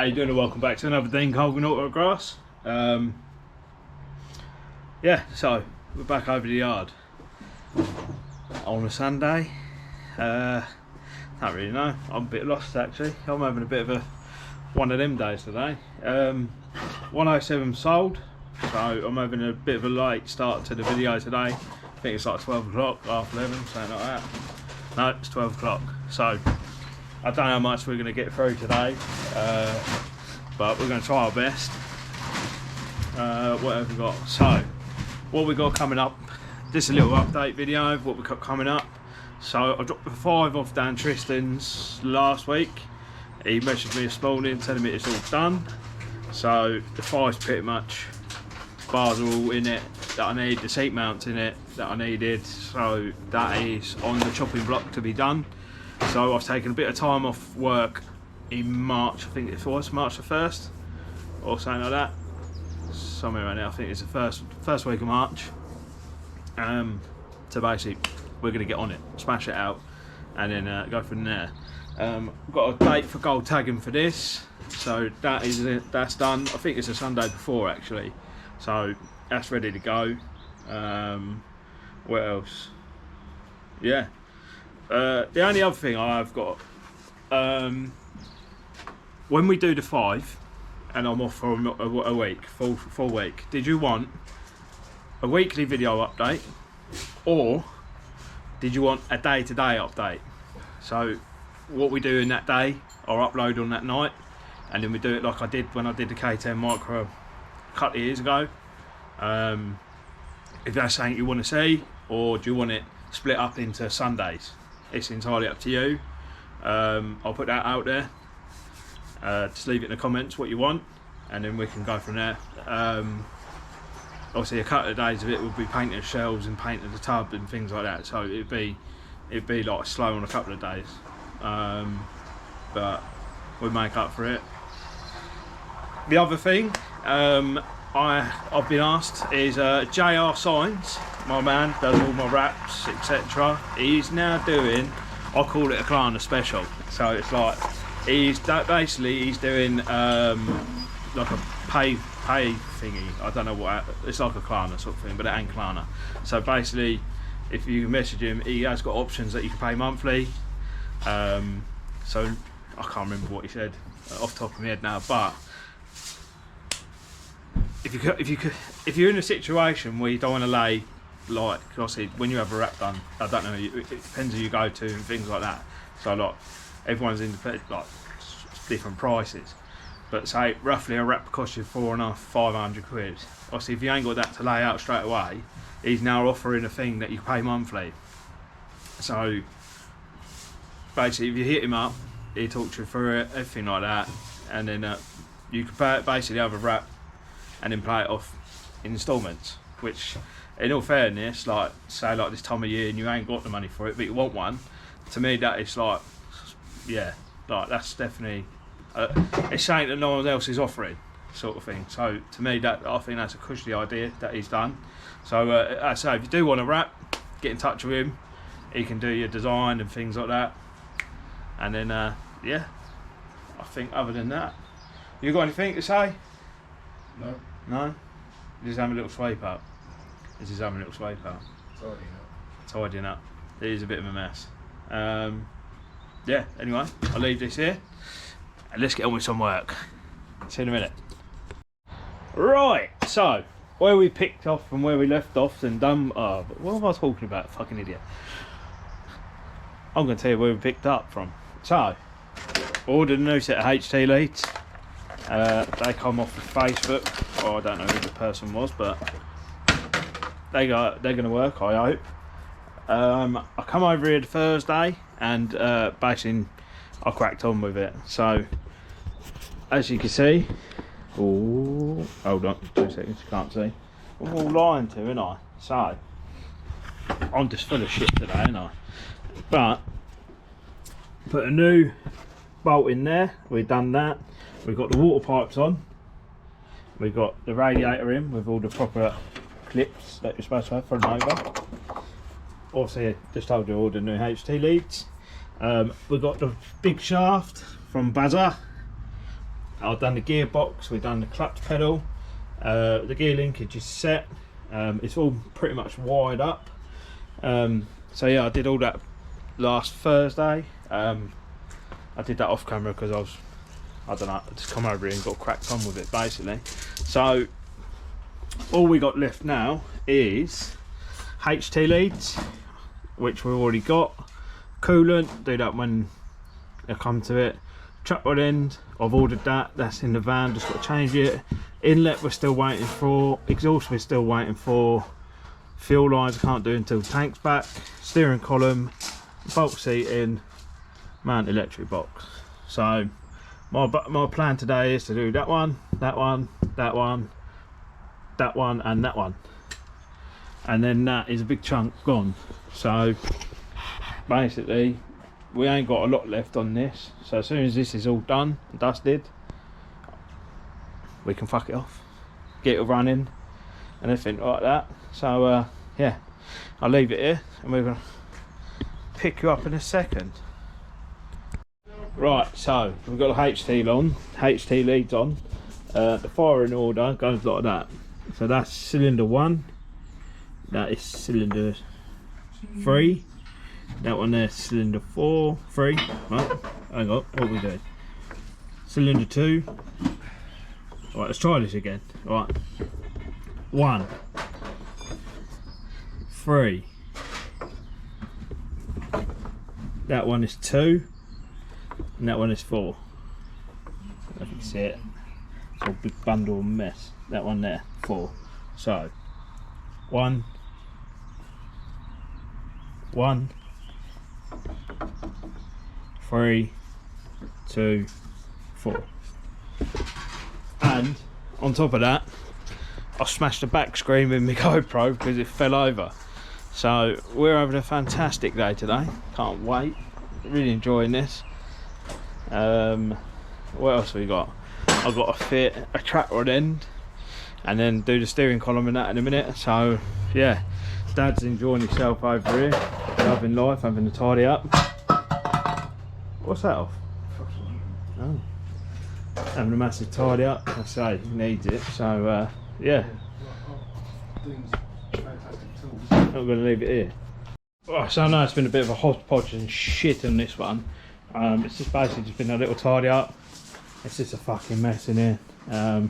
you doing, and welcome back to another Dean Colgan autograss. Yeah, so we're back over the yard on a Sunday. Don't really know, I'm a bit lost actually. I'm having a bit of one of them days today. 107 sold, so I'm having a bit of a late start to the video today. I think it's like 12 o'clock, half 11, something like that. No, it's 12 o'clock. So I don't know how much we're going to get through today, but we're going to try our best. What have we got? So what we got coming up, just a little update video of what we got coming up. So I dropped the 5 off Dan Tristan's last week. He messaged me this morning telling me it's all done. So the 5's pretty much, bars are all in it that I need, the seat mounts in it that I needed, so that is on the chopping block to be done. So I've taken a bit of time off work in March, I think it was March the 1st or something like that, somewhere around there. I think it's the first week of March. So basically we're going to get on it, smash it out, and then go from there. I've got a date for gold tagging for this, so that is it, that's done. I think it's a Sunday before actually, so that's ready to go. What else? Yeah, the only other thing I've got, when we do the 5 and I'm off for a week, full week, did you want a weekly video update, or did you want a day-to-day update? So what we do in that day, I'll upload on that night, and then we do it like I did when I did the K10 Micro a couple of years ago. If that's something you want to see, or do you want it split up into Sundays, it's entirely up to you. I'll put that out there. Just leave it in the comments what you want, and then we can go from there. Obviously a couple of days of it will be painting the shelves and painting the tub and things like that, so it'd be like slow on a couple of days, but we'll make up for it. The other thing I've been asked is JR Signs, my man, does all my wraps etc. He's now doing, I call it a Klarna special. So it's like he's doing like a pay thingy. I don't know what, it's like a Klarna sort of thing, but it ain't Klarna. So basically, if you message him, he has got options that you can pay monthly. So I can't remember what he said off the top of my head now, but if you're in a situation where you don't want to lay, like obviously when you have a wrap done, I don't know, it depends who you go to and things like that. So like everyone's independent, like different prices. But say roughly a wrap costs you 450–500 quid. Obviously if you ain't got that to lay out straight away, he's now offering a thing that you pay monthly. So basically if you hit him up, he talks you through it, everything like that, and then you can basically have a wrap and then pay it off in instalments, which in all fairness, like say like this time of year and you ain't got the money for it but you want one, to me that is like, yeah, like that's definitely it's something that no one else is offering sort of thing. So to me, that I think that's a cushy idea that he's done. So I say if you do want a wrap, get in touch with him, he can do your design and things like that. And then yeah, I think other than that, you got anything to say? No. No? Just having a little sweep up. This is having a little sweep up. Tidying up. It is a bit of a mess. Yeah, anyway, I'll leave this here and let's get on with some work. See you in a minute. Right, so where we picked off and where we left off and done, what am I talking about, fucking idiot? I'm going to tell you where we picked up from. So, ordered a new set of HT leads. They come off of Facebook, or I don't know who the person was, but they're going to work, I hope. I come over here Thursday and basically I cracked on with it. So as you can see, oh, hold on 2 seconds, you can't see, I'm all lying to, ain't I? So I'm just full of shit today, ain't I? But put a new bolt in there, we've done that. We've got the water pipes on, we've got the radiator in with all the proper clips that you're supposed to have for an over. Obviously I just told you all the new HT leads. We've got the big shaft from Bazaar, I've done the gearbox, we've done the clutch pedal, the gear linkage is set, it's all pretty much wired up. So yeah, I did all that last Thursday. I did that off camera because I don't know, I just come over here and got cracked on with it basically. So all we got left now is HT leads, which we've already got, coolant, do that when I come to it, chuck rod end, I've ordered that, that's in the van, just got to change it, inlet we're still waiting for, exhaust we're still waiting for, fuel lines I can't do until tank's back, steering column, bulk seating, mount electric box. So my plan today is to do that one, that one, that one, that one and that one, and then that is a big chunk gone. So basically we ain't got a lot left on this, so as soon as this is all done and dusted, we can fuck it off, get it running and everything like that. So yeah, I'll leave it here and we're gonna pick you up in a second. Right, so we've got the HT leads on. The firing order goes like that. So that's cylinder 1, that is cylinder 3, that one there cylinder 4, 3, right, hang on, what are we doing? Cylinder 2, right, let's try this again, right, 1, 3, that one is 2, and that one is 4, if you can see it, it's all a big bundle of mess, that one there, 4, so 1, 3, 2, 4, and on top of that I smashed the back screen with my GoPro because it fell over. So we're having a fantastic day today, can't wait, really enjoying this. What else have we got? I've got to fit a track rod end and then do the steering column and that in a minute. So yeah, Dad's enjoying himself over here, loving life, having to tidy up. What's that off? Oh, having a massive tidy up. I say he needs it. So yeah, I'm going to leave it here. Oh, so I know it's been a bit of a hodgepodge and shit on this one. It's just basically just been a little tidy up. It's just a fucking mess in here. Yeah,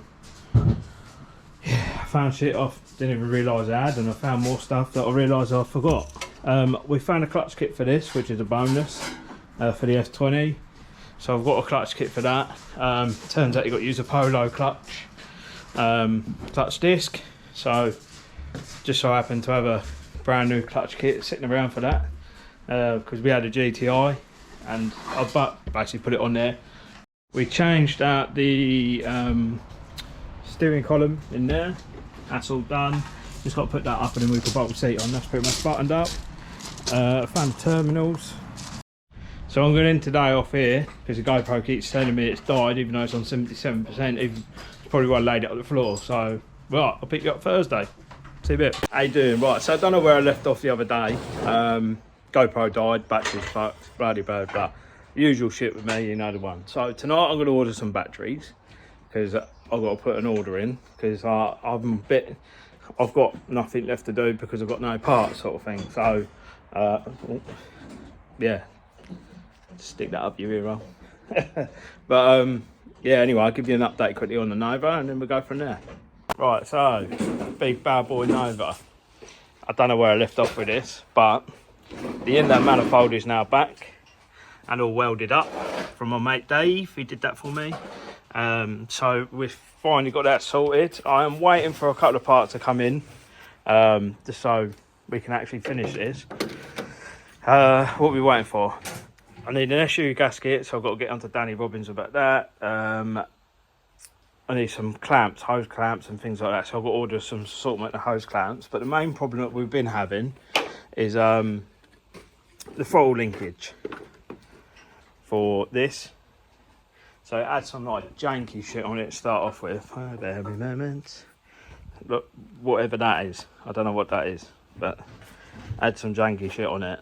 I found shit off, didn't even realise I had, and I found more stuff that I realised I forgot. We found a clutch kit for this, which is a bonus for the F20. So I've got a clutch kit for that. Turns out you've got to use a Polo clutch disc. So just so I happen to have a brand new clutch kit sitting around for that, because we had a GTI and I basically put it on there. We changed out the steering column in there, that's all done. Just got to put that up and then we can bolt the seat on, that's pretty much buttoned up. I found the terminals. So I'm going in today off here because the GoPro keeps telling me it's died even though it's on 77%, it's probably why I laid it on the floor. So right, I'll pick you up Thursday. See you a bit. How you doing? Right, so I don't know where I left off the other day. GoPro died, battery's fucked, blah blah blah. Usual shit with me, you know the one. So tonight I'm going to order some batteries because I've got to put an order in because I've got nothing left to do because I've got no parts, sort of thing. So yeah, just stick that up your ear roll. But yeah, anyway, I'll give you an update quickly on the Nova and then we'll go from there. Right, so big bad boy Nova. I don't know where I left off with this, but the inlet manifold is now back and all welded up from my mate Dave. He did that for me. So we've finally got that sorted. I am waiting for a couple of parts to come in, just so we can actually finish this. What are we waiting for? I need an SU gasket, so I've got to get onto Danny Robbins about that. I need some clamps, hose clamps and things like that, so I've got to order some assortment of hose clamps. But the main problem that we've been having is the throttle linkage for this. So it had some like janky shit on it to start off with. Oh, there be moments. Look, whatever that is, I don't know what that is, but had some janky shit on it,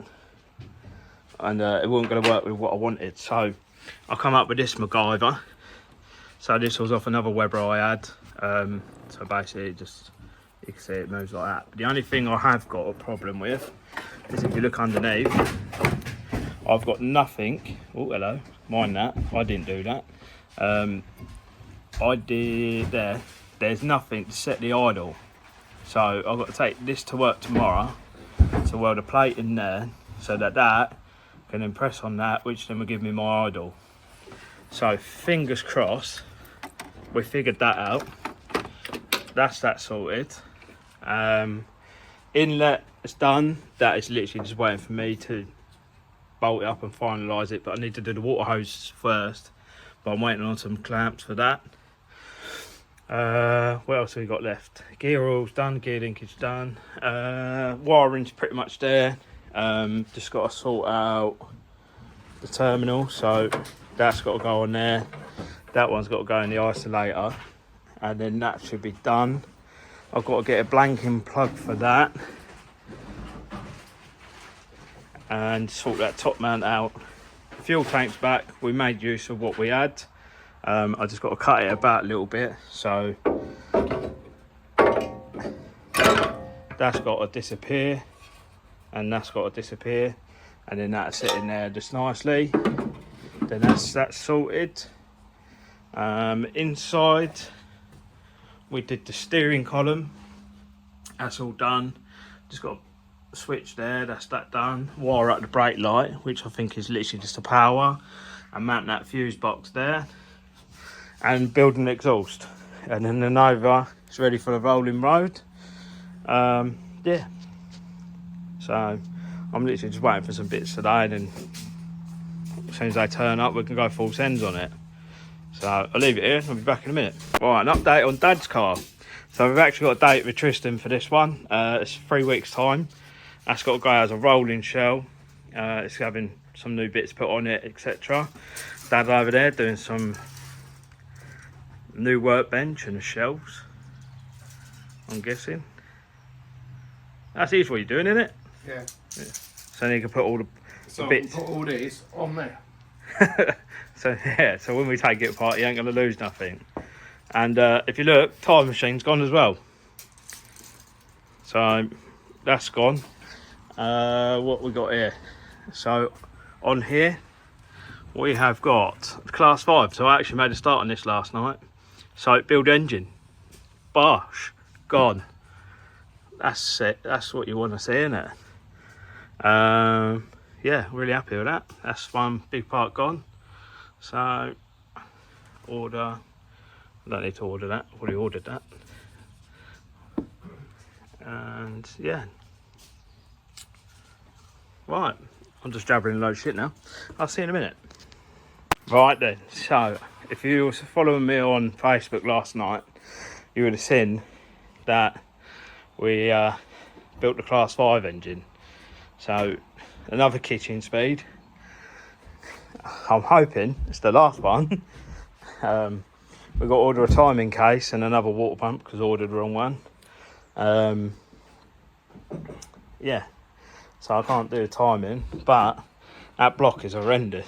and it wasn't going to work with what I wanted. So I come up with this MacGyver. So this was off another Weber I had. So basically just, you can see it moves like that. But the only thing I have got a problem with is if you look underneath, I've got nothing. Oh, hello, mind that, I didn't do that. I did there. There's nothing to set the idle. So I've got to take this to work tomorrow to weld a plate in there so that that can impress on that, which then will give me my idle. So fingers crossed, we figured that out. That's that sorted. Inlet is done. That is literally just waiting for me to bolt it up and finalise it, but I need to do the water hose first. But I'm waiting on some clamps for that. What else have we got left? Gear oil's done, gear linkage done. Wiring's pretty much there. Just got to sort out the terminal, so that's got to go on there. That one's got to go in the isolator, and then that should be done. I've got to get a blanking plug for that and sort that top mount out. Fuel tank's back. We made use of what we had. I just got to cut it about a little bit, so that's got to disappear, and that's got to disappear, and then that's sitting there just nicely. Then that's sorted. Inside we did the steering column, that's all done. Just got a switch there, that's that done. Wire up the brake light, which I think is literally just a power, and mount that fuse box there, and build an exhaust, and then the Nova is ready for the rolling road. Yeah, so I'm literally just waiting for some bits today, and then as soon as they turn up we can go full sends on it. So I'll leave it here, I'll be back in a minute. Right, an update on Dad's car. So we've actually got a date with Tristan for this one. It's 3 weeks time. That's got to go as a rolling shell. It's having some new bits put on it, etc. Dad over there doing some new workbench and the shelves, I'm guessing. That's easy what you're doing, isn't it? Yeah. So then you can put all the bits. Put all these on there. So yeah, so when we take it apart, you ain't gonna lose nothing. And if you look, tire machine's gone as well. So that's gone. What we got here? So on here we have got class 5. So I actually made a start on this last night. So build engine, bosh, gone. That's it. That's what you want to see, isn't it? Yeah, really happy with that. That's one big part gone. So order. I don't need to order that. I've already ordered that. And yeah. Right, I'm just jabbering a load of shit now. I'll see you in a minute. Right then, so if you were following me on Facebook last night, you would have seen that we built the class 5 engine. So another kitchen speed. I'm hoping it's the last one. We've got to order a timing case and another water pump because I ordered the wrong one. Yeah, so I can't do the timing, but that block is horrendous.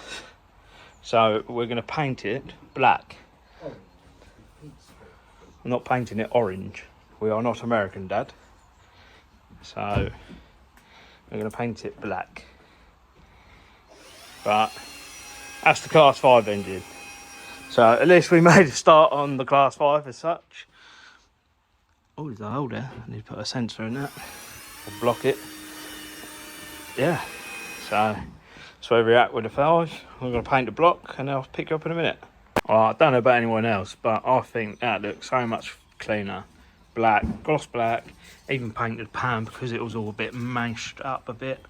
So we're going to paint it black. I'm not painting it orange. We are not American, Dad. So we're going to paint it black. But that's the class 5 engine. So at least we made a start on the class 5 as such. Oh, there's a hole there. I need to put a sensor in that. Or block it. Yeah. So that's where we're at with the 5. We're going to paint the block and I'll pick you up in a minute. I don't know about anyone else, but I think that looks so much cleaner. Black, gloss black, even painted pan because it was all a bit mashed up a bit.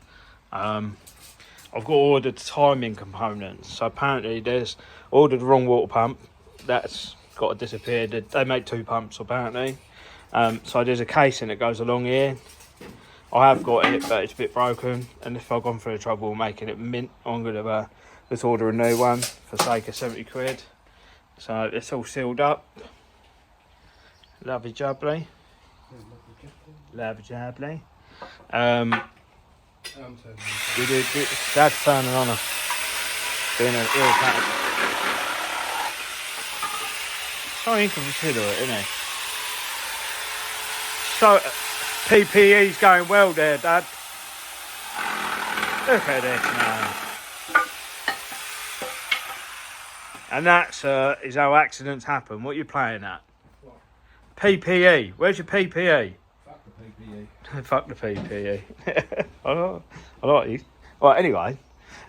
I've got ordered timing components. So apparently there's ordered the wrong water pump. That's got to disappear. They make 2 pumps apparently. So there's a casing that goes along here. I have got it, but it's a bit broken. And if I've gone through the trouble of making it mint, I'm going to just order a new one for sake of 70 quid. So it's all sealed up. Lovely jubbly. Lovely jubbly. Dad's turning on us. Doing an ill pattern. so inconsiderate, isn't he? So, PPE's going well there, Dad. Look at this, man. And that, sir, is how accidents happen. What are you playing at? What? PPE. Where's your PPE? Fuck the PPE. Fuck the PPE. I like you. Right, anyway,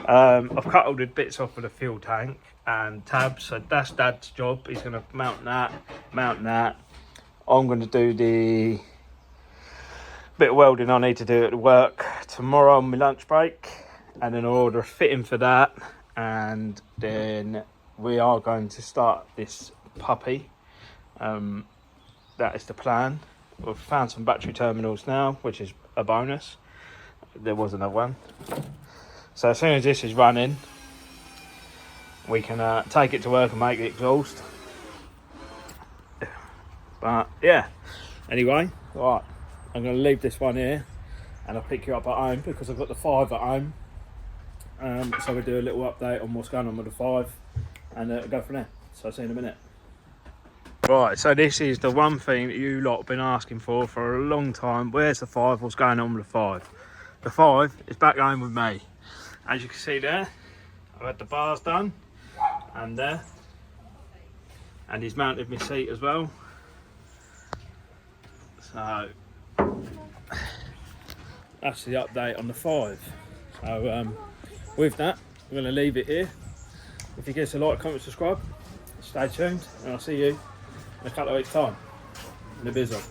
I've cut all the bits off of the fuel tank and tabs, so that's Dad's job. He's going to mount that. I'm going to do the bit of welding I need to do at work tomorrow on my lunch break, and then I'll order a fitting for that, and then we are going to start this puppy. That is the plan. We've found some battery terminals now, which is a bonus. There was another one. So as soon as this is running, we can take it to work and make the exhaust. But yeah, anyway, right, I'm going to leave this one here and I'll pick you up at home because I've got the 5 at home. So we'll do a little update on what's going on with the 5 and go from there. So I'll see you in a minute. Right, so this is the one thing that you lot have been asking for a long time. Where's the 5? What's going on with the 5? The 5 is back home with me. As you can see there, I've had the bars done, and there. And he's mounted my seat as well. So, that's the update on the 5. So, with that, I'm going to leave it here. If you give us a like, comment, subscribe, stay tuned, and I'll see you in a couple of weeks' time in the biz on.